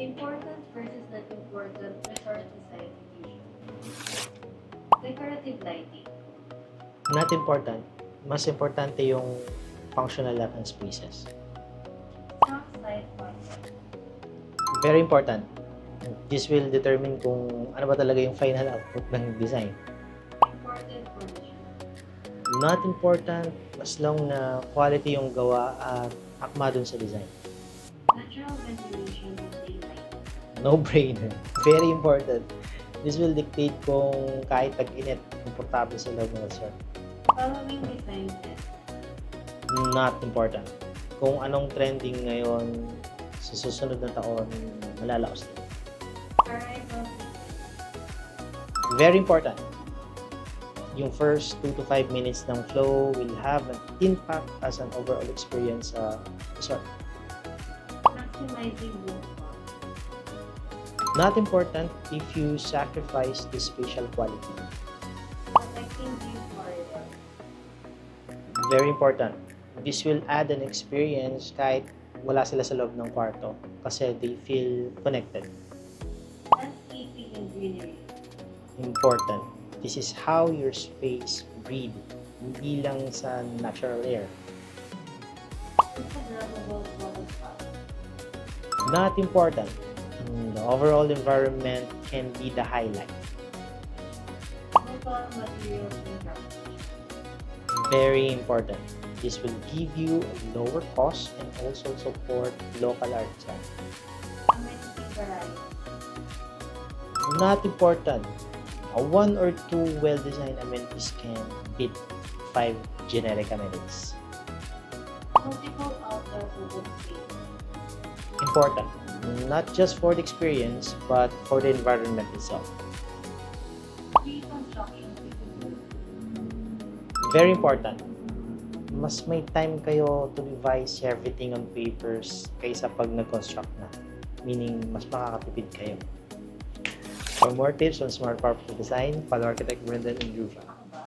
Important versus not important resort design fusion. Decorative lighting. Not important. Mas importante yung functional lot ng spaces. Strong side concept. Very important. This will determine kung ano ba talaga yung final output ng design. Important furniture. Not important, as long na quality yung gawa at akma dun sa design. Natural ventilation and daylight. No-brainer. Very important. This will dictate kung kahit tag-init, komportable sa loob ng resort. Following design trends. Not important. Kung anong trending ngayon sa susunod na taon, malalaos din. Arrival sequence. Very important. Yung first 2 to 5 minutes ng flow will have an impact as an overall experience sa resort. Maximizing room cost. Not important if you sacrifice the spatial quality. Protecting view corridor. Very important. This will add an experience kahit wala sila sa loob ng kwarto kasi they feel connected. Landscaping and greenery. Important. This is how your space breathe, hindi lang sa natural air. Instagrammable photo spot. Not important. The overall environment can be the highlight. Local materials and craftsmanship. Very important. This will give you a lower cost and also support local artisans. Amenity variety. Not important. A 1 or 2 well-designed amenities can beat 5 generic amenities. Multiple outdoor open space. Important. Not just for the experience, but for the environment itself. Pre-construction feasibility. Very important. Mas may time kayo to revise everything on papers kaysa pag nag-construct na. Meaning, mas makakatipid kayo. For more tips on smart property design, follow Architect Brendan and Rufa.